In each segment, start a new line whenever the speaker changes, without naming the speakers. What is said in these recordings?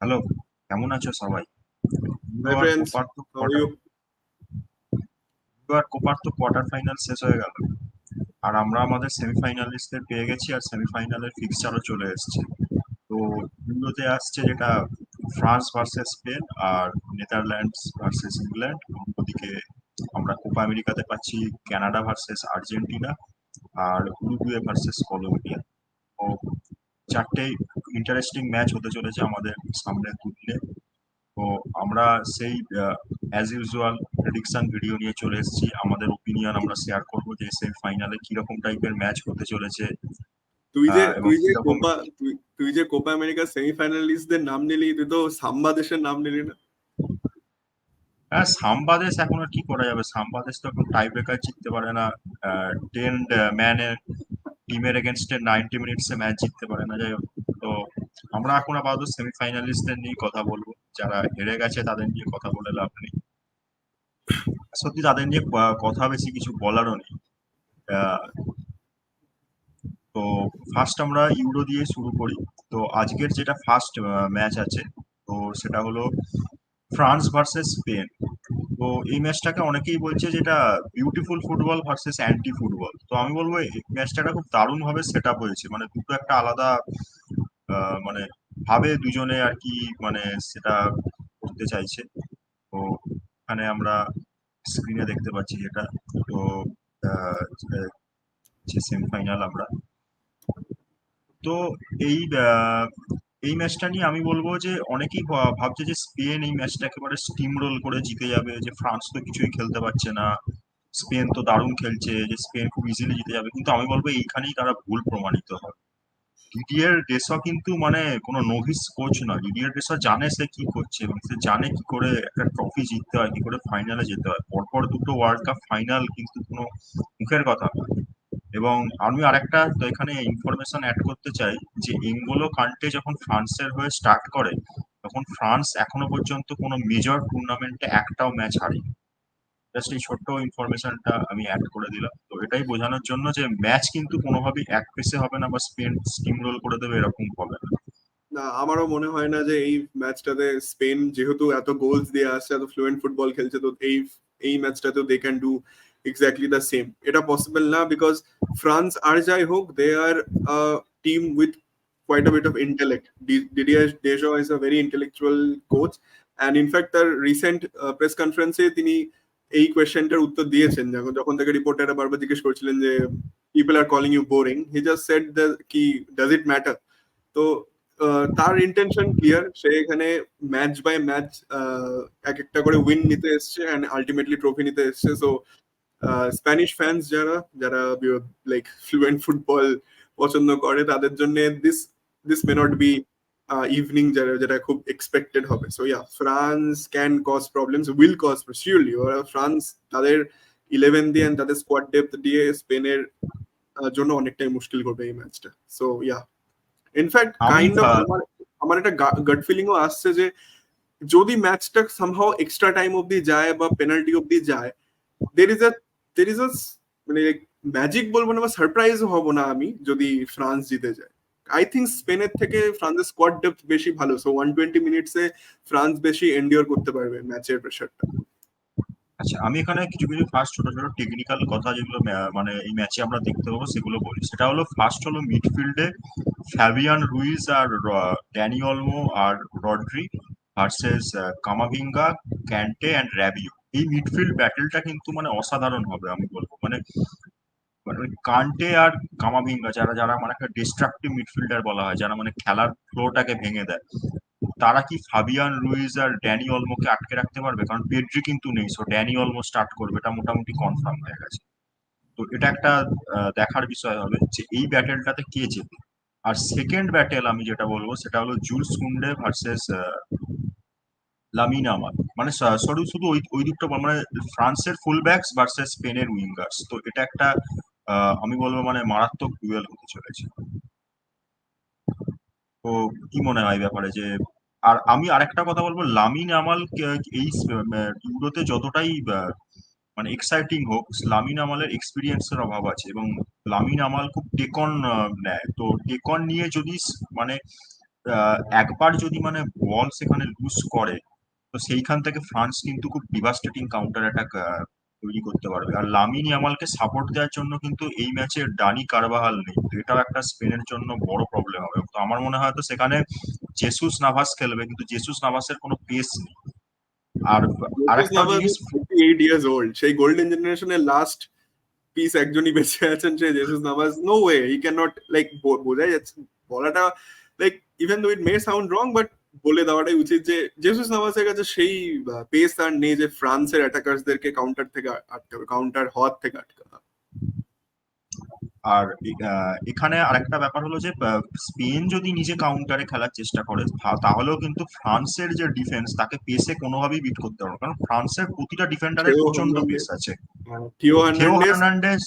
Hello, কেমন আছো সবাই? ইউরো
Hi
আর
friends,
কোপার তো
how are
quarter
you?
Euro আর কোপার তো কোয়ার্টার ফাইনাল শেষ হয়ে গেল। আর আমরা আমাদের সেমিফাইনালিস্টদের পেয়ে গেছি আর সেমিফাইনালের ফিক্সচারও চলে এসেছে। তো ইউরোতে আসছে যেটা ফ্রান্স ভার্সেস স্পেন আর নেদারল্যান্ডস ভার্সেস ইংল্যান্ড। ওদিকে আমরা কোপা আমেরিকাতে পাচ্ছি কানাডা ভার্সেস আর্জেন্টিনা আর উরুগুয়ে ভার্সেস কলম্বিয়া। তো চারটে ইন্টারেস্টিং ম্যাচ হতে চলেছে আমাদের সামনের দুদিনে। তো আমরা সেই অ্যাজ ইউজুয়াল প্রেডিকশন ভিডিও নিয়ে চলে এসেছি। আমাদের ওপিনিয়ন আমরা শেয়ার করবো যে সেমিফাইনালে কিরকম টাইপের ম্যাচ হতে চলেছে
তুই যে
এবং
তুই যে
কিরকম।
কোপা তুই তুই যে কোপা আমেরিকা সেমিফাইনালিস্টদের নাম নিলি, তুই তো সাম্বা দেশের নাম নিলি না?
হ্যাঁ, সাম্বাদেশ এখন আর কি করা যাবে, সাম্বাদেশ তো এখন টাই ব্রেকার জিততে পারে না। 10 ম্যানের টিমের এগেনস্টে 90 মিনিটসে ম্যাচ জিততে পারে না, যাই হোক। তো আমরা এখন আপাতত সেমিফাইনালিস্টদের নিয়ে কথা বলবো। যারা হেরে গেছে তাদের নিয়ে কথা বলে লাভ নেই, সত্যি তাদের নিয়ে কথা বেশি কিছু বলারও নেই। আহ, তো ফার্স্ট আমরা ইউরো দিয়ে শুরু করি। তো আজকের যেটা ফার্স্ট ম্যাচ আছে, তো সেটা হলো ফ্রান্স ভার্সেস স্পেন। তো এই ম্যাচটাকে অনেকেই বলছে যেটা beautiful football versus anti football. তো আমি বলবো এই ম্যাচটা খুব দারুণ ভাবে সেট আপ হয়েছে, মানে দুটো একটা আলাদা মানে ভাবে দুজনে আর কি, মানে সেটা করতে চাইছে। তো এখানে আমরা স্ক্রিনে দেখতে পাচ্ছি যেটা। তো আহ, যে সেমিফাইনাল আমরা, তো এই এই ম্যাচটা নিয়ে আমি বলবো যে অনেকেই ভাবছে যে স্পেন এই ম্যাচটা একেবারে স্টিম রোল করে জিতে যাবে, যে ফ্রান্স তো কিছুই খেলতে পারছে না, স্পেন তো দারুণ খেলছে, যে স্পেন খুব ইজিলি জিতে যাবে। কিন্তু আমি বলবো এইখানেই তারা ভুল প্রমাণিত হয়। ডিডিয়ার ডেসা কিন্তু মানে কোনো নোভিস কোচ না। ডিডিয়ার ডেসা জানে সে কি করছে এবং সে জানে কি করে একটা ট্রফি জিততে হয়, কি করে ফাইনালে যেতে হয়। পরপর দুটো ওয়ার্ল্ড কাপ ফাইনাল কিন্তু কোনো মুখের কথা না। এবং আমি আরেকটা তো এখানে ইনফরমেশন অ্যাড করতে চাই, যে এনগোলো কান্টে যখন ফ্রান্সের হয়ে স্টার্ট করে, তখন ফ্রান্স এখনো পর্যন্ত কোনো মেজর টুর্নামেন্টে একটাও ম্যাচ হারেনি। জাস্ট এই ছোট্ট ইনফরমেশনটা আমি অ্যাড করে দিলাম। তো এটাই বোঝানোর জন্য যে ম্যাচ কিন্তু কোনোভাবেই এক পেসে হবে না বা স্পেন স্টিম রোল করে দেবে এরকম হবে না।
না, আমারও মনে হয় না যে এই ম্যাচটাতে স্পেন যেহেতু এত গোলস দিয়ে আসছে, এত ফ্লুয়েন্ট ফুটবল খেলছে, তো এই এই ম্যাচটাতেও they can do exactly the same. এটা পসিবল না, বিকজ ফ্রান্স আর যাই হোক, they are team with quite a bit of intellect. Didier Deschamps is a very intellectual coach, and in fact তার রিসেন্ট প্রেস কনফারেন্সে তিনি এই কোয়েশ্চেনটার উত্তর দিয়েছেন, যখন যখন তাকে রিপোর্টাররা বারবার জিজ্ঞেস করছিলেন যে people are calling you boring, he just said কি ডাজ ইট ম্যাটার। তো তার ইন্টেনশন ক্লিয়ার, সে এখানে ম্যাচ বাই ম্যাচ এক একটা করে উইন নিতে এসছে এন্ড আলটিমেটলি ট্রফি নিতে এসছে। সো স্প্যানিশ ফ্যান্স যারা যারা লাইক ফ্লুয়েন্ট ফুটবল পছন্দ করে, তাদের জন্য this this may not be evening যারা যেটা খুব এক্সপেক্টেড হবে। So yeah, France can cause problems, will cause surely. ওরা ফ্রান্স তাদের 11 দিয়ে and তাদের স্কোয়াড ডেপথ দিয়ে স্পেনের জন্য অনেকটাই মুশকিল করবে এই ম্যাচটা। সো ইয়া, ইনফ্যাক্ট
আমি
কাইন্ড অফ আমার আমার একটা গাট ফিলিংও আসছে যে যদি ম্যাচটা সামহাও এক্সট্রা টাইম অব্দি যায় বা পেনাল্টি অব্দি যায়, there is a there is a মানে ম্যাজিক বলবো না বা সারপ্রাইজ হব না আমি যদি ফ্রান্স জিতে যায়। আই থিঙ্ক স্পেনের থেকে ফ্রান্সের স্কোয়াড ডেপথ বেশি ভালো, সো 120 মিনিটসে ফ্রান্স বেশি এন্ডিওর করতে পারবে ম্যাচের প্রেশারটা।
আচ্ছা, আমি এখানে কিছু কিছু ফার্স্ট ছোট ছোট টেকনিক্যাল কথা যেগুলো মানে এই ম্যাচে আমরা দেখতে পাবো সেগুলো বলি। সেটা হলো ফার্স্ট হলো মিডফিল্ডে ফ্যাবিয়ান রুইজ আর ড্যানি অলমো আর Rodri versus Camavinga, Kante and Rabiot. এই মিডফিল্ড ব্যাটেলটা কিন্তু মানে অসাধারণ হবে আমি বলবো। মানে মানে ওই কান্টে আর কামাভিঙ্গা, যারা যারা মানে একটা ডিস্ট্রাকটিভ মিডফিল্ডার বলা হয়, যারা মানে খেলার ফ্লোটাকে ভেঙে দেয়, তারা কি ফাবিয়ান রুইজ আর ড্যানি অলমোকে আটকে রাখতে পারবে? কারণ পেড্রি কিন্তু নেই, সো ড্যানি অলমো স্টার্ট করবে, এটা মোটামুটি কনফার্ম হয়ে গেছে। তো এটা একটা দেখার বিষয় হবে যে এই ব্যাটেলটাতে কে জেতে। আর সেকেন্ড ব্যাটেল আমি যেটা বলবো সেটা হলো জুলস কুন্ডে ভার্সেস লামিন আমাল। মানে সরি, শুধু ওই ওই দিকটা মানে ফ্রান্সের ফুল ব্যাকস ভার্সেস স্পেনের উইঙ্গার্স। তো এটা একটা আমি বলবো মানে মারাত্মক ডুয়েল হতে চলেছে। তো কি মনে হয় এই ব্যাপারে যে, আর আমি আরেকটা কথা বলবো, লামিন আমাল এই ইউরোতে যতটাই মানে এক্সাইটিং হোক, লামিন আমালের এক্সপিরিয়েন্সের অভাব আছে এবং লামিন আমাল খুব টেকন নেয়। তো টেকন নিয়ে যদি মানে একবার যদি মানে বল সেখানে লুজ করে, তো সেইখান থেকে ফ্রান্স কিন্তু খুব ডিভাস্টেটিং কাউন্টার অ্যাটাক তৈরি করতে পারবে। আর লামিন ইয়ামালকে সাপোর্ট দেওয়ার জন্য কিন্তু এই ম্যাচে ডানি কারবাহাল নেই, তো এটাও একটা স্পেনের জন্য বড় প্রবলেম হবে। তো আমার মনে হয় তো সেখানে জেসুস নাভাস খেলবে, কিন্তু জেসুস নাভাসের কোনো পেস নেই। আর
জেসুস
আরেকটা
নাভাস
জিনিস,
ইজ 38 ইয়ার্স ওল্ড, সেই গোল্ডেন জেনারেশনের লাস্ট পিস একজনই বেঁচে আছেন, সে Jesus Navas. No way he can not, like বোঝাই যাচ্ছে বলাটা, like even though it may sound wrong, but বলে দেওয়াটাই উচিত যে জেসুস নাভাসের কাছে সেই পেস আর নেই যে ফ্রান্সের অ্যাটাকার্সদেরকে কাউন্টার থেকে আটকাবে, কাউন্টার হওয়ার থেকে আটকাবে।
আর এখানে আরেকটা ব্যাপার হলো যে স্পেন যদি নিজে কাউন্টারে খেলার চেষ্টা করে তাহলেও কিন্তু ফ্রান্সের যে ডিফেন্স তাকে পেসে কোনোভাবেই বিট করতে পারবে না। কারণ ফ্রান্সের প্রতিটা ডিফেন্ডারের
থিও
প্রচন্ড পেস
হার্নান্ডেজ,
আছে।
Theo
Theo
Hernandez
Hernandez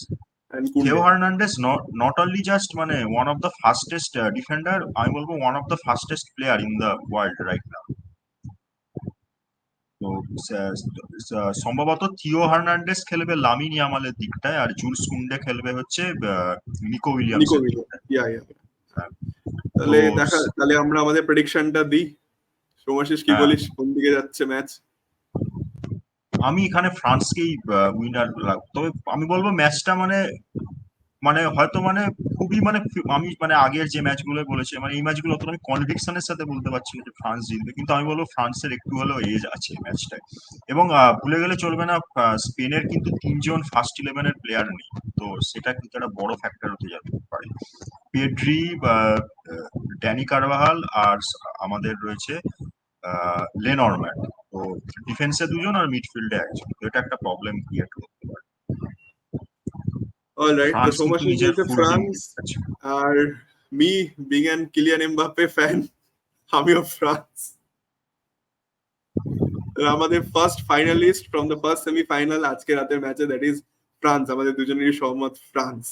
and
Theo
Kounde.
Hernandez not only just মানে one of the fastest defender, আমি বলবো one of the fastest player in the world right now. তো সম্ভবত থিও হার্নান্ডেজ খেলবে Lamine ইয়ামালের দিকটায়, আর জুলস কুন্ডে খেলবে হচ্ছে নিকো
নিকো
উইলিয়ামসের
উইলিয়ামস,
দিকটায়।
ইয়া ইয়া।
হ্যাঁ, তো
তাহলে আমরা আমাদের প্রেডিকশনটা দিই। সোমাশিস কি
হ্যাঁ,
বলিস, কোন দিকে যাচ্ছে ম্যাচ?
আমি এখানে ফ্রান্সকেই উইনার, তবে আমি বলবো ম্যাচটা মানে মানে হয়তো মানে খুবই মানে আমি মানে আগের যে ম্যাচগুলো বলেছি, মানে এই ম্যাচগুলো অত আমি কনভিকশনের সাথে বলতে পারছি না যে ফ্রান্স জিতবে, কিন্তু আমি বলবো ফ্রান্সের একটু হলেও এজ আছে ম্যাচটায়। এবং ভুলে গেলে চলবে না, স্পেনের কিন্তু 3জন ফার্স্ট ইলেভেনের প্লেয়ার নেই, তো সেটা কিন্তু একটা বড় ফ্যাক্টর হতে যেতে পারে। পেড্রি বা ড্যানি কারভাহাল আর আমাদের রয়েছে লেনরম্যান, তো ডিফেন্সে 2জন আর মিডফিল্ডে 1জন, তো এটা একটা প্রবলেম ক্রিয়েট করতে পারে।
অলরাইট, তো
ফ্রান্স কিন্তু
সোমাশিস
নিজের
বলছে
ফুল টিম
ফ্রান্স,
আছে।
আর me being an Kylian Mbappe fan, আমিও ফ্রান্স। আমাদের first finalist from the first semifinal আজকে রাতের ম্যাচে, দ্যাট ইজ ফ্রান্স। আমাদের দুজনেরই সহমত ফ্রান্স।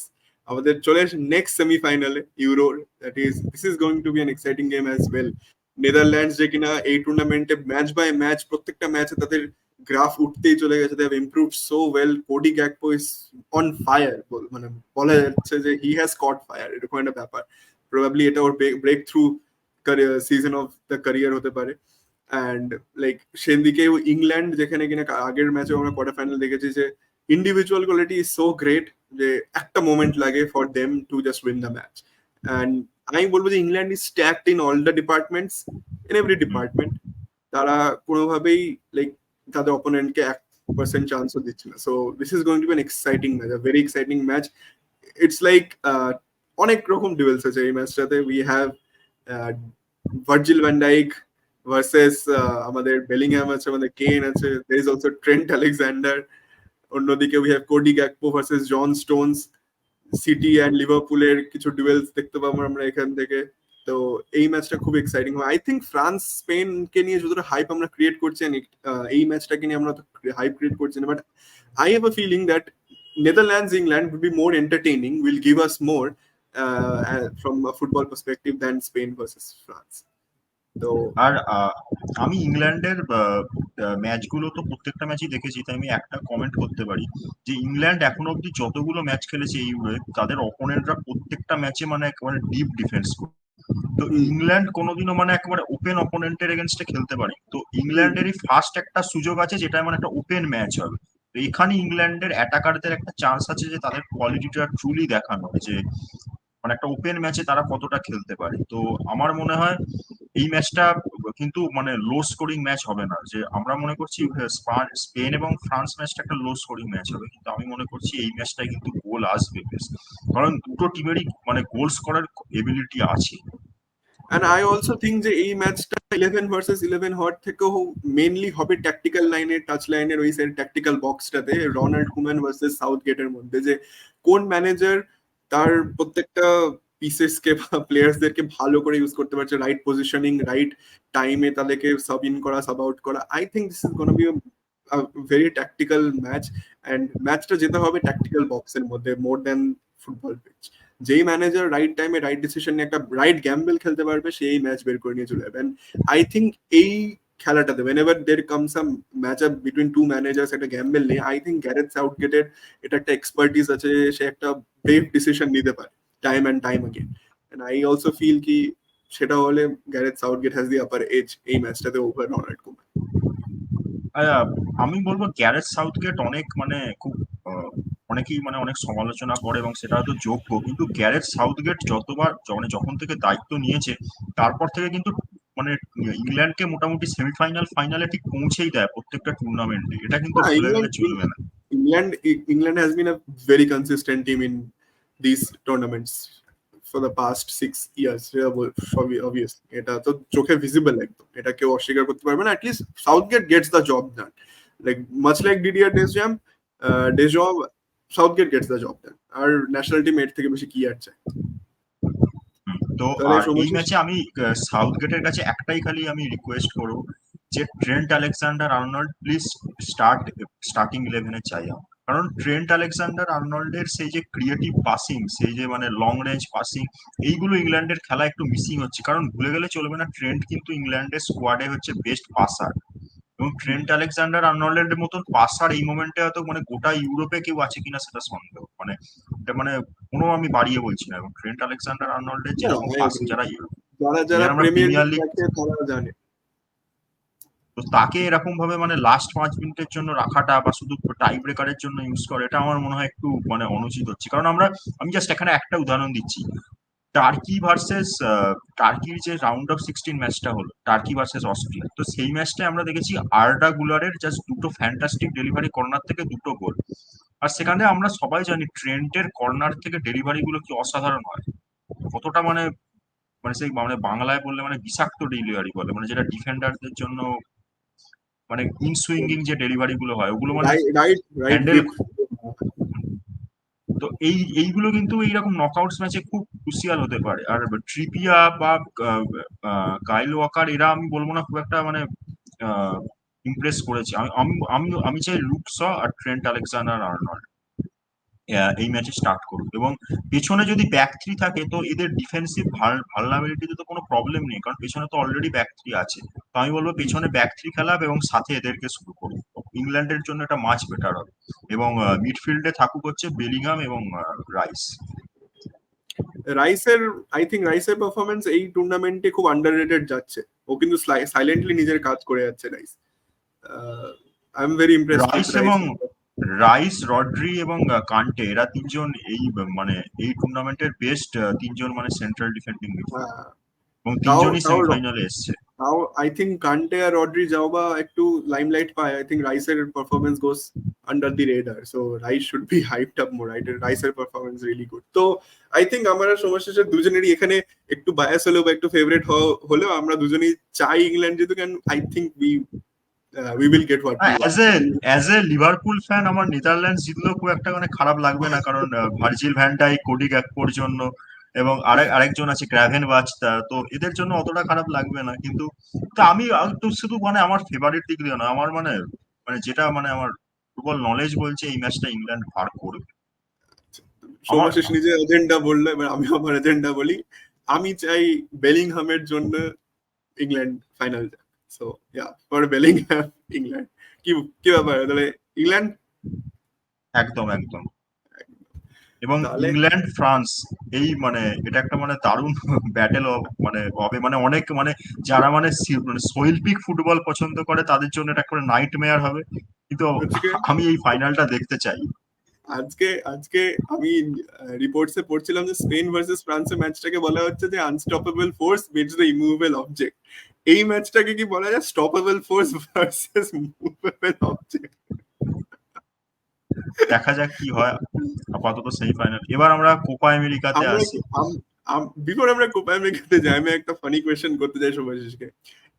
আমাদের চলে আসে নেক্সট সেমিফাইনালে ইউরোর, that is this is going to be an exciting game as well. Netherlands যে কিনা এই টুর্নামেন্টে ম্যাচ বাই ম্যাচ প্রত্যেকটা ম্যাচে তাদের গ্রাফ উঠতেই চলে গেছে, they have improved so well. Cody Gakpo is on fire, মানে বলা যাচ্ছে যে হি হ্যাজ কট ফায়ার, এরকম একটা ব্যাপার। প্রবাবলি এটা ওর breakthrough season of the career হতে পারে। অ্যান্ড লাইক সেদিকেও ইংল্যান্ড, যেখানে কিনা আগের ম্যাচে আমরা কোয়ার্টার ফাইনাল দেখেছি যে individual quality is so great যে একটা মোমেন্ট লাগে for them to just win the match. And আমি বলবো যে England is stacked in all the departments, in every department. তারা কোনোভাবেই লাইক তাদের অপোনেন্টকে 1% চান্সও দিচ্ছে না। So this is going to be an exciting match, a very exciting match. It's like অনেক রকম ডুয়েলস আছে এই ম্যাচটাতে। We have Virgil van Dijk versus আমাদের বেলিংহ্যাম আছে, আমাদের কেন আছে, there is also Trent Alexander. অন্যদিকে we have Cody Gakpo versus John Stones. City and লিভারপুলের কিছু ডুয়েলস দেখতে পাবো আমরা এখান থেকে। তো এই ম্যাচটা খুব এক্সাইটিং হবে। আই থিঙ্ক ফ্রান্স স্পেনকে নিয়ে যতটা হাইপ আমরা ক্রিয়েট করছি, এই ম্যাচটাকে নিয়ে আমরা হাইপ ক্রিয়েট করছি না, but I have a feeling that Netherlands England will be more entertaining, will give us more from a football perspective than Spain versus France. তো
আর আমি ইংল্যান্ডের ম্যাচগুলো তো প্রত্যেকটা ম্যাচই দেখেছি, তাই আমি একটা কমেন্ট করতে পারি যে ইংল্যান্ড এখনো অব্দি যতগুলো ম্যাচ খেলেছে এই ইউরোয়, তাদের অপোনেন্টরা প্রত্যেকটা ম্যাচে মানে একেবারে ডিপ ডিফেন্স করে। তো ইংল্যান্ড কোনোদিনও মানে একেবারে ওপেন অপোনেন্টের এগেনস্টে খেলতে পারে, তো ইংল্যান্ডেরই ফার্স্ট একটা সুযোগ আছে যেটা মানে একটা ওপেন ম্যাচ হবে। তো এখানে ইংল্যান্ডের অ্যাটাকারদের একটা চান্স আছে যে তাদের কোয়ালিটিটা ট্রুলি দেখানো, যে মানে একটা ওপেন ম্যাচে তারা কতটা খেলতে পারে। তো আমার মনে হয় এই ম্যাচটা কিন্তু মানে লো স্কোরিং ম্যাচ হবে না, যে আমরা মনে করছি স্পেন এবং ফ্রান্স ম্যাচটা একটা লো স্কোরিং ম্যাচ হবে, কিন্তু আমি মনে করছি এই ম্যাচটায় কিন্তু গোল আসবে বেশ, কারণ দুটো টিমেরই মানে গোল স্কোরার এবিলিটি আছে।
And I also think যে এই ম্যাচটা 11 ভার্সেস 11 হওয়ার থেকেও মেইনলি হবে ট্যাকটিক্যাল লাইনের, টাচ লাইনের ওই সাইড ট্যাকটিক্যাল বক্সটাতে, রোনাল্ড কুম্যান ভার্সেস সাউথ গেটের মধ্যে, যে কোন ম্যানেজার তার প্রত্যেকটা পিসেসকে বা প্লেয়ার্সদেরকে ভালো করে ইউজ করতে পারছে, রাইট পজিশনিং, রাইট টাইমে তাদেরকে সাব ইন করা, সাব আউট করা। I think this is gonna be a very tactical match, and ম্যাচটা যেতে হবে ট্যাকটিক্যাল বক্সের মধ্যে মোর দ্যান ফুটবল পিচ। যেই ম্যানেজার রাইট টাইমে রাইট ডিসিশন নিয়ে একটা রাইট গ্যাম্বল খেলতে পারবে, সেই ম্যাচ বের করে নিয়ে চলে যাবে। আই থিঙ্ক এই খেলাটাতে whenever there comes some matchup between two managers একটা গ্যাম্বল নেই, আই থিঙ্ক গ্যারেথ সাউথগেটের এটা একটা এক্সপার্টিস আছে, সে একটা ব্রেভ ডিসিশন নিতে পারে time and time again. And I also feel কি সেটা হলে Gareth Southgate has the upper edge এই ম্যাচটাতে ওভার রোনাল্ড কুমান।
আমি বলবো গ্যারেথ সাউথগেট অনেক মানে খুব অনেকেই মানে অনেক সমালোচনা করে এবং সেটা হয়তো যোগ্য, কিন্তু গ্যারেথ সাউথগেট যতবার মানে যখন থেকে দায়িত্ব নিয়েছে তারপর থেকে কিন্তু মানে ইংল্যান্ডকে মোটামুটি সেমিফাইনাল ফাইনালে ঠিক পৌঁছেই দেয় প্রত্যেকটা টুর্নামেন্টে, এটা কিন্তু
না,
ভুলে গেলে চলবে না।
England has been a very consistent team in these tournaments for the past 6 years. Obvious, এটা তো চোখে ভিজিবল একদম, এটা কেউ অস্বীকার করতে পারবে না। At least Southgate gets the job done. Like much like Didier Deschamps, Southgate gets the job done. আর ন্যাশনাল টিম এর থেকে বেশি কি আর চাই?
তো
তাহলে
আর এই
সমস্যা
ম্যাচে আমি সাউথগেটের কাছে একটাই খালি আমি রিকোয়েস্ট করবো যে Trent Alexander Arnold please starting 11-এ চাই আমার। কারণ ট্রেন্ট আলেকজান্ডার আর্নল্ডের সেই যে ক্রিয়েটিভ পাসিং, সেই যে মানে লং রেঞ্জ পাসিং, এইগুলো ইংল্যান্ডের খেলা একটু মিসিং হচ্ছে। কারণ ভুলে গেলে চলবে না, ট্রেন্ট কিন্তু ইংল্যান্ডের স্কোয়াডে হচ্ছে বেস্ট পাসার, এবং ট্রেন্ট আলেকজান্ডার আর্নল্ডের মতন পাসার এই মোমেন্টে হয়তো মানে গোটা ইউরোপে কেউ আছে কিনা সেটা সন্দেহ, মানে এটা মানে কোনো আমি বাড়িয়ে বলছি না। এবং ট্রেন্ট আলেকজান্ডার আর্নল্ডের যেরকম পাসিং, যারা
যারা
আমরা
প্রিমিয়ার
প্রিমিয়ার
লিগ
লিগ,
দেখে তারা জানে।
তো তাকে এরকম ভাবে মানে লাস্ট 5 মিনিটের জন্য রাখাটা বা শুধু টাই ব্রেকারের জন্য ইউজ করে, এটা আমার মনে হয় একটু মানে অনুচিত হচ্ছে। কারণ আমি জাস্ট এখানে একটা উদাহরণ দিচ্ছি, টার্কি ভার্সেস টার্কির যে রাউন্ড অফ 16 ম্যাচটা হলো টার্কি ভার্সেস অস্ট্রিয়া, তো সেই ম্যাচটা আমরা দেখেছি আর্ডা গুলারের জাস্ট দুটো ফ্যান্টাস্টিক ডেলিভারি কর্নার থেকে দুটো গোল। আর সেখানে আমরা সবাই জানি ট্রেন্টের কর্নার থেকে ডেলিভারি গুলো কি অসাধারণ হয়, কতটা মানে মানে সেই মানে বাংলায় বললে মানে বিষাক্ত ডেলিভারি বলে, মানে যেটা ডিফেন্ডারদের জন্য মানে ইনসুইঙ্গিং যে ডেলিভারি গুলো হয় ওগুলো মানে
রাইট
হ্যান্ডেল।
গ্রিপ।
তো এইগুলো কিন্তু এইরকম নকআউটস ম্যাচে খুব ক্রুশিয়াল হতে পারে। আর ট্রিপিয়া বা কাইল ওয়াকার এরা আমি বলবো না খুব একটা মানে ইমপ্রেস করেছে। আমি আমি আমি আমি চাই লুক শ আর ট্রেন্ট আলেকজান্ডার আর্নল্ড এই ম্যাচে স্টার্ট করুক, এবং পেছনে যদি ব্যাক থ্রি থাকে তো এদের ডিফেন্সিভ ভালনারেবিলিটিতে তো কোনো প্রবলেম নেই, কারণ পেছনে তো অলরেডি ব্যাক থ্রি আছে। তো আমি বলবো পেছনে ব্যাক থ্রি খেলাবে এবং সাথে এদেরকে শুরু করুক, ইংল্যান্ডের জন্য এটা মাছ বেটার হবে। এবং মিডফিল্ডে থাকুক হচ্ছে বেলিংহাম এবং রাইস।
রাইসের পারফরমেন্স এই টুর্নামেন্টে খুব আন্ডাররেটেড যাচ্ছে। ও কিন্তু সাইলেন্টলি নিজের কাজ করে যাচ্ছে rice. I am very impressed with
rice
rice.
এবং রাইস, রড্রি এবং কান্টে এরা তিনজন এই মানে এই টুর্নামেন্টের বেস্ট তিনজন মানে সেন্ট্রাল ডিফেন্ডিং মিডফিল্ডার, এবং
তাও
তিনজনই
তাও
সেমিফাইনালে এসছে।
তাও আই থিঙ্ক কান্টে আর রড্রি যাও বা একটু লাইমলাইট পায়, আই থিঙ্ক রাইসের performance goes under the radar, so Rice should be hyped up more. রাইসের পারফরমেন্স রিয়েলি গুড। তো আই থিঙ্ক আমরা সমস্যা দুজনেরই এখানে একটু বায়াস হলেও বা একটু ফেভারিট হলেও আমরা দুজনেই চাই ইংল্যান্ড যেহেতু, can I think we will get what we want.
As a Liverpool fan আমার নেদারল্যান্ডস জিতলেও খুব একটা মানে খারাপ লাগবে না, কারণ ভার্জিল ভ্যান ডাইক, কোডি গ্যাকপোর জন্য এবং আরেকজন আছে গ্র্যাভেন বাচতা, তো এদের জন্য অতটা খারাপ লাগবে না। কিন্তু তো আমি তো শুধু মানে আমার ফেভারিট দিক দিয়ে না, আমার মানে মানে যেটা মানে আমার ফুটবল নলেজ বলছে এই ম্যাচটা ইংল্যান্ড পার করবে। আমার
সর্বশেষ নিজের এজেন্ডা বললো, এবার আমি আমার এজেন্ডা বলি। আমি চাই বেলিংহামের জন্য ইংল্যান্ড ফাইনাল যাক। So yeah, for Bellingham England. কি কি ব্যাপার তাহলে? ইংল্যান্ড
একদম একদম। এবং
তাহলে
ইংল্যান্ড ফ্রান্স এই মানে এটা একটা মানে দারুণ ব্যাটেল মানে হবে, মানে অনেক মানে যারা মানে মানে শৈল্পিক ফুটবল পছন্দ করে তাদের জন্য এটা একটা নাইট মেয়ার হবে। কিন্তু
আজকে
আমি এই ফাইনালটা দেখতে চাই।
আজকে আজকে আমি রিপোর্টসে পড়ছিলাম যে স্পেন ভার্সেস ফ্রান্সের ম্যাচটাকে বলা হচ্ছে যে unstoppable force beats the immovable object. এই ম্যাচটাকে কি বলা যায়? Stoppable force versus movable object.
দেখা যাক কি হয়। আপাতত সেমিফাইনাল, এবার আমরা কোপা আমেরিকাতে
আমরা
আসি।
বিফোর আমরা কোপা আমেরিকাতে যাই, আমি একটা ফানি কোয়েশ্চেন করতে চাই শুভাশিসকে।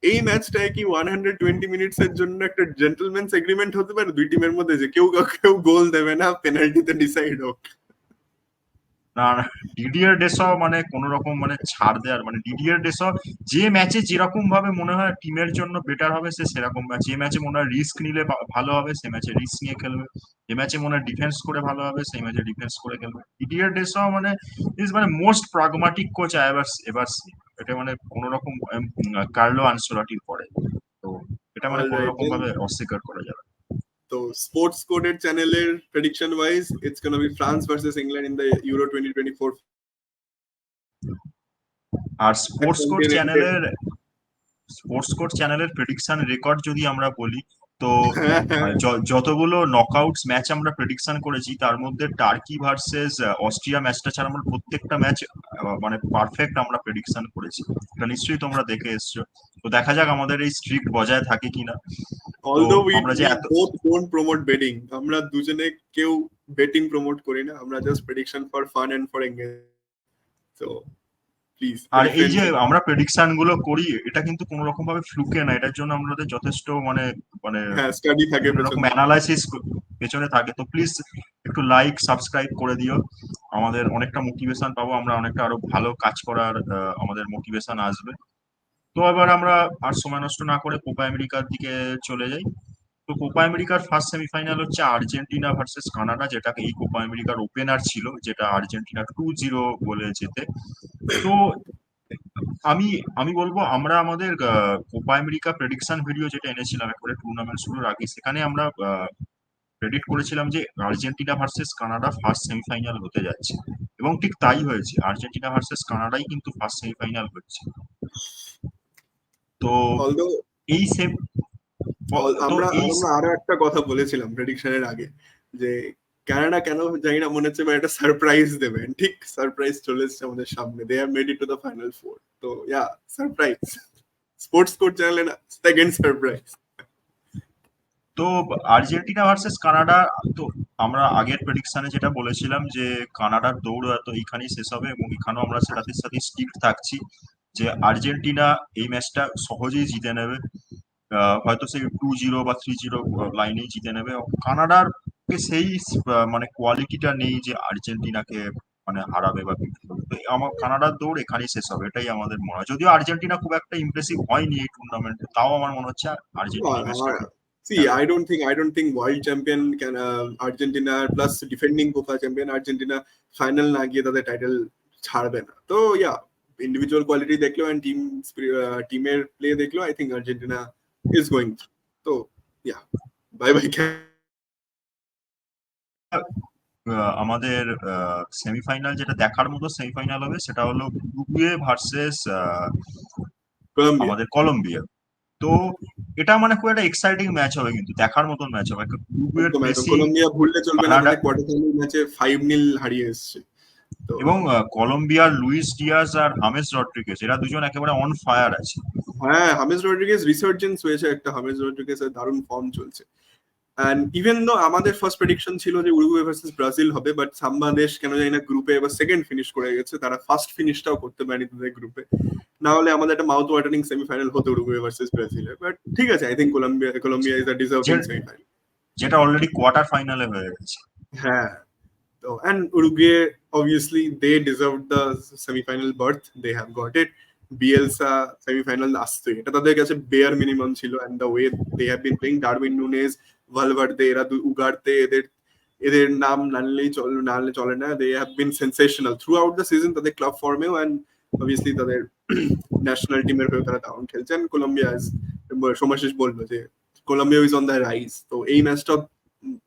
এই ম্যাচটায় কি 120 মিনিটস এর জন্য একটা জেন্টলম্যানস এগ্রিমেন্ট হতে পারে দুই টিমের মধ্যে যে কেউ কেউ গোল দেবে না, পেনাল্টিতে ডিসাইড হোক?
না না, ডিডিয়ার ডেস মানে কোন রকম মানে ছাড় দেওয়ার মানে ডিডিয়ার ডেস যে ম্যাচে যেরকম ভাবে মনে হয় টিমের জন্য বেটার হবে সে সেরকম ম্যাচ, যে ম্যাচে মনে হয় রিস্ক নিলে ভালো হবে সে ম্যাচে রিস্ক নিয়ে খেলবে, যে ম্যাচে মনে হয় ডিফেন্স করে ভালো হবে সেই ম্যাচে ডিফেন্স করে খেলবে। ডিডিয়ার ডেস মানে ইজ মানে মোস্ট প্রাগমাটিক কোচ এবার এবার seen। এটা মানে কোন রকম কার্লো আনসেলটির পরে, তো এটা মানে কোন
অলরাইট
রকম
দেন,
ভাবে অস্বীকার করা যাবে।
তো স্পোর্টস কোডের চ্যানেলের prediction wise it's gonna be France versus England in the euro 2024।
আর
এক কন্টিনেন্টের।
স্পোর্টস কোড চ্যানেলের প্রেডিকশন রেকর্ড যদি আমরা বলি, তো
হ্যাঁ হ্যাঁ।
যতগুলো নকআউটস ম্যাচ আমরা প্রেডিকশন করেছি তার মধ্যে টার্কি ভার্সেস অস্ট্রিয়া ম্যাচটা ছাড়া আমরা প্রত্যেকটা ম্যাচ মানে পারফেক্ট আমরা প্রেডিকশন করেছি। এটা নিশ্চয়ই তোমরা দেখে এসছো। তো দেখা যাক আমাদের এই স্ট্রিক বজায় থাকে কিনা। তো
অলদো উই
আমরা যে
উই
এত
বোথ ডোন্ট প্রমোট বেটিং, আমরা দুজনে কেউ বেটিং প্রমোট করি না, আমরা just prediction for fun and for engage. So please
আর এই
রিফ্রেন
যে
দ্যাট।
আমরা প্রেডিকশন গুলো করি, এটা কিন্তু কোনো রকম ভাবে ফ্লুকে না, এটার জন্য আমাদের যথেষ্ট মানে মানে
হ্যাঁ, স্টাডি থাকে
বিভিন্ন রকম
পেছনে।
অ্যানালাইসিস পেছনে থাকে। তো প্লিজ একটু লাইক সাবস্ক্রাইব করে দিও, আমাদের অনেকটা মোটিভেশন পাবো, আমরা অনেকটা আরো ভালো কাজ করার আমাদের মোটিভেশন আসবে। তো এবার আমরা আর সময় নষ্ট না করে কোপা আমেরিকার দিকে চলে যাই। তো কোপা আমেরিকার ফার্স্ট সেমিফাইনাল হচ্ছে আর্জেন্টিনা ভার্সেস কানাডা, যেটাকে এই কোপা আমেরিকার ওপেনার ছিল, যেটা আর্জেন্টিনা 2-0 বলে জেতে। তো আমি আমি বলবো আমরা আমাদের কোপা আমেরিকা প্রেডিকশন ভিডিও যেটা এনেছিলাম একবারে টুর্নামেন্ট শুরুর আগে, সেখানে আমরা প্রেডিক্ট করেছিলাম যে Argentina versus Canada first semifinal হতে যাচ্ছে, এবং ঠিক তাই হয়েছে, আর্জেন্টিনা ভার্সেস কানাডাই কিন্তু ফার্স্ট সেমিফাইনাল হচ্ছে। তো
অলদো
এই সেম তো
আমরা
এই
আমরা আরো একটা কথা বলেছিলাম প্রেডিকশনের আগে, যে কানাডা কেন জানি না মনে হচ্ছে এবার একটা সারপ্রাইজ দেবে, ঠিক সারপ্রাইজ চলে এসেছে আমাদের সামনে, they have made it to the final four. তো ইয়া, সারপ্রাইজ, স্পোর্টস কোড চ্যানেলে না, সেকেন্ড সারপ্রাইজ।
তো আর্জেন্টিনা ভার্সেস কানাডা, তো আমরা আগের প্রেডিকশনে যেটা বলেছিলাম যে কানাডার দৌড় হয়তো এইখানেই শেষ হবে, এবং এখানেও আমরা সেটাতে সাথে স্টিক থাকছি যে আর্জেন্টিনা এই ম্যাচটা সহজেই জিতে নেবে। হয়তো সেই 2-0 বা 3-0 লাইনেই জিতে নেবে। কানাডার কে সেই মানে কোয়ালিটিটা নেই যে আর্জেন্টিনাকে মানে হারাবে বা কিছু করবে। তো আমার কানাডার দৌড় এখানেই শেষ হবে, এটাই আমাদের মনে হয়। যদিও আর্জেন্টিনা খুব একটা ইমপ্রেসিভ হয়নি এই টুর্নামেন্টে, তাও আমার মনে হচ্ছে আর্জেন্টিনা এই ম্যাচটা
See, I don't think world champion can Argentina plus defending Copa champion Argentina final না গিয়ে তাদের টাইটেল ছাড়বে না। তো ইয়া, ইন্ডিভিজুয়াল কোয়ালিটি দেখলো এন্ড টিমের প্লে দেখলো, I think Argentina is going. তো ইয়া, বাই বাই।
আমাদের সেমিফাইনাল যেটা দেখার মতো সেমিফাইনাল হবে সেটা হলো উরুগুয়ে ভার্সেস
কলম্বিয়া।
আমাদের কলম্বিয়া। তো এটা মানে খুব একটা এক্সাইটিং ম্যাচ হবে, কিন্তু দেখার মতন ম্যাচ হবে। উরুগুয়ের
একদম একদম,
মেসি,
কলম্বিয়া ভুললে চলবে না,
কানাডা
তাদের কোয়ার্টার ফাইনাল ম্যাচে 5-0 হারিয়ে এসেছে। তো
এবং কলম্বিয়ার লুইস ডিয়াজ আর হামেস রড্রিগেজ, এরা দুজন একেবারে অন ফায়ার আছে।
হ্যাঁ, হামেস রড্রিগেজ রিসার্জেন্স হয়েছে একটা, হামেস রড্রিগেজের দারুণ ফর্ম চলছে। And even though আমাদের ফার্স্ট প্রেডিকশন ছিল যে উরুগুয়ে ভার্সেস ব্রাজিল হবে, বাট সাম্বা দেশ কেন জানি না গ্রুপে এবার সেকেন্ড ফিনিশ করে গেছে, তারা ফার্স্ট ফিনিশটাও করতে পারেনি তাদের গ্রুপে। না হলে আমাদের একটা মাউথ ওয়াটারিং সেমিফাইনাল হতো উরুগুয়ে ভার্সেস ব্রাজিলের, বাট ঠিক আছে, I think Colombia is a deserving semifinal.
যেটা অলরেডি কোয়ার্টার ফাইনালে হয়ে গেছে।
হ্যাঁ, তো and Uruguay obviously they deserved the semi-final berth, they have got it. Bielsa semifinal আসছে, এটা তাদের কাছে বেয়ার মিনিমাম ছিল, and the way they have been playing, Darwin Nunez, Valverde, এরা উগার্তে, এদের এদের নাম নানলে চলে না, they have been sensational throughout the season তাদের ক্লাব ফর্মেও, and obviously তাদের ন্যাশনাল টিমের হয়ে তারা দারুণ খেলছেন। কলম্বিয়া, সোমাশিস বললো যে Colombia is on the rise, তো এই ম্যাচটা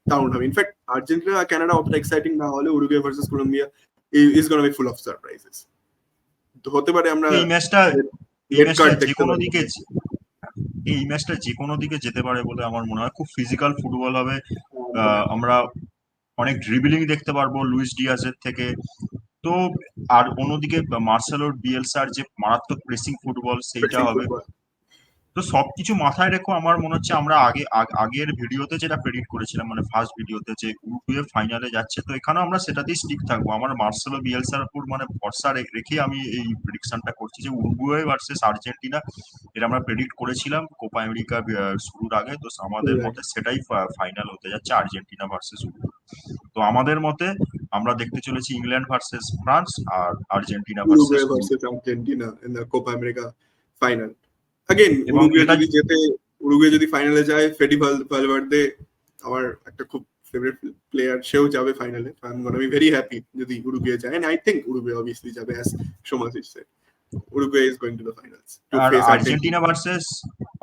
দারুণ হবে। ইনফ্যাক্ট আর্জেন্টিনা কানাডা অতটা এক্সাইটিং না হলে Uruguay versus Colombia is gonna be full of surprises. তো হতে পারে আমরা
এই ম্যাচটা এই
রেড
ম্যাচটা
কার্ড
যে
দেখতে
কোনো
পারি।
দিকে এই ম্যাচটা যে কোনো দিকে যেতে পারে বলে আমার মনে হয়। খুব ফিজিক্যাল ফুটবল হবে। আমরা অনেক ড্রিবলিং দেখতে পারবো লুইস ডিয়াজের থেকে। তো আর অন্যদিকে মার্সেলোর বিয়েলসার যে মারাত্মক প্রেসিং ফুটবল সেইটা
প্রেসিং
হবে।
ফুটবল।
তো সবকিছু মাথায় রেখো আমার মনে হচ্ছে আমরা আগের ভিডিওতে যেটা প্রেডিক্ট করেছিলাম, মানে ফার্স্ট ভিডিওতে, যে উরুগুয়ে ফাইনালে যাচ্ছে, তো এখানেও আমরা সেটাতেই স্টিক থাকবো। আমার মার্সেলো বিয়েলসার উপর মানে ভরসা রেখে আমি এই প্রেডিকশনটা করছি যে উরুগুয়ে ভার্সেস আর্জেন্টিনা, এটা আমরা প্রেডিক্ট করেছিলাম কোপা আমেরিকা শুরুর আগে। তো আমাদের মতে সেটাই ফাইনাল হতে যাচ্ছে, আর্জেন্টিনা ভার্সেস উরুগুয়ে। তো আমাদের মতে আমরা দেখতে চলেছি ইংল্যান্ড ভার্সেস ফ্রান্স আর Argentina versus
Uruguay versus Argentina in the Copa America final. Again
এবং
উরুগুয়ে
এটা
যদি জেতে, উরুগুয়ে যদি ফাইনালে যায়, ফেডি ভালভার্দে আমার একটা খুব ফেভারিট প্লেয়ার, সেও যাবে ফাইনালে। I am gonna be very happy যদি উরুগুয়ে যায়, and I think Uruguay obviously যাবে, as Somashis said. Uruguay is going to the finals to
আর
face
Argentina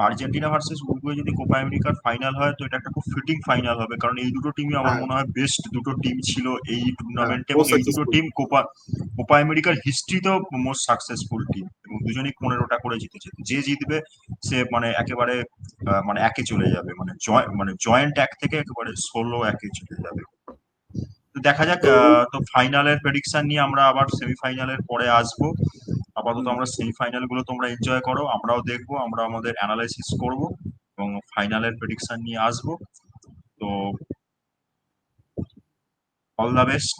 Argentina.
Versus Uruguay যদি কোপা আমেরিকার ফাইনাল হয়, তো এটা একটা খুব ফিটিং ফাইনাল হবে, কারণ এই দুটো টিমই আমার
হ্যাঁ
মনে হয় বেস্ট দুটো টিম ছিল এই
হ্যাঁ,
টুর্নামেন্টে, এবং
মোস্ট
এই দুটো
সাকসেসফুল।
টিম কোপা কোপা আমেরিকার হিস্ট্রিতেও মোস্ট সাকসেসফুল টিম। দুজনেই 15টা করে জিতেছে। যে জিতবে সে মানে একেবারে মানে একে চলে যাবে, মানে জয়েন্ট এক থেকে একেবারে 16 একে চলে যাবে। তো দেখা যাক।
তো
তো ফাইনালের প্রেডিকশন নিয়ে আমরা আবার সেমিফাইনালের পরে আসবো। আপাতত আমরা সেমিফাইনাল গুলো তোমরা এনজয় করো, আমরাও দেখবো, আমরা আমাদের অ্যানালাইসিস করব এবং ফাইনালের প্রেডিকশন নিয়ে আসবো। তো all the best.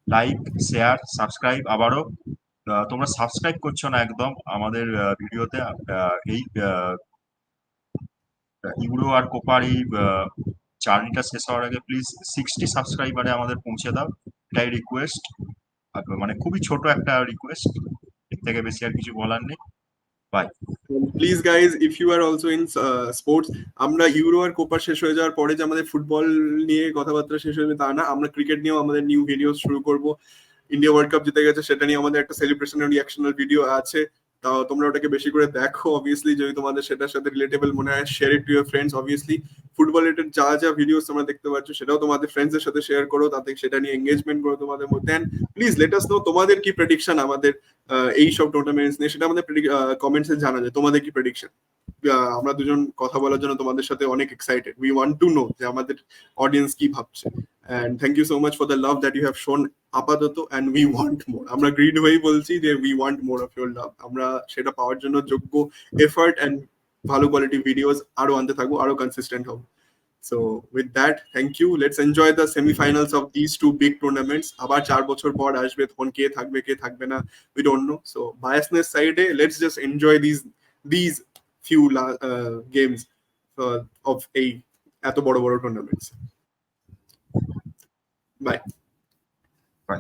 Like, share, subscribe. আবারও তোমরা সাবস্ক্রাইব করছো না একদম আমাদের ভিডিওতে। এই ইউরো আর কোপার এই জার্নিটা শেষ হওয়ার আগে প্লিজ 60 সাবস্ক্রাইবারে আমাদের পৌঁছে দাও, এটাই রিকোয়েস্ট। মানে খুবই ছোট একটা রিকোয়েস্ট, এর থেকে বেশি আর কিছু বলার নেই। Bye.
Please guys, if you are also in sports, আমরা ইউরো আর কোপা শেষ হয়ে যাওয়ার পরে যে আমাদের ফুটবল নিয়ে কথাবার্তা শেষ হয়ে যাবে তা না, আমরা ক্রিকেট নিয়েও আমাদের নিউ ভিডিও শুরু করব। ইন্ডিয়া ওয়ার্ল্ড কাপ জিতে গেছে, সেটা নিয়ে আমাদের একটা সেলিব্রেশনের রিয়াকশনাল ভিডিও আছে। তাও তোমরা ওটাকে বেশি করে দেখো। অবভিয়াসলি যদি তোমাদের সেটার সাথে রিলেটেবল মনে হয়, share it to your friends. Obviously football related যা যা ভিডিওস তোমরা দেখতে পাচ্ছ সেটাও তোমাদের ফ্রেন্ডসের সাথে শেয়ার করো, তাতে সেটা নিয়ে এঙ্গেজমেন্ট করো তোমাদের মধ্যে। And please let us know তোমাদের কি প্রেডিকশন আমাদের এই সব টুর্নামেন্টস নিয়ে, সেটা আমাদের কমেন্টসে জানা যায়। তোমাদের কি প্রেডিকশন? আমরা দুজন কথা বলার জন্য তোমাদের সাথে অনেক excited. We want to know যে আমাদের অডিয়েন্স কি ভাবছে। And thank you so much for the love that you have shown আপাতত, and we want more. আমরা গ্রিড হয়েই বলছি যে we want more of your love. আমরা সেটা পাওয়ার জন্য যোগ্য, এফর্ট and ভালো কোয়ালিটি ভিডিওস আরো আনতে থাকবো, আরো কনসিস্টেন্ট হবো। So with that, thank you. Let's enjoy the semi-finals of these two big tournaments. আবার 4 বছর পর আসবে, তখন কে থাকবে কে থাকবে না we don't know. So biasness side, let's just enjoy these few games of এই এত বড় বড় tournaments. Bye.
বাই।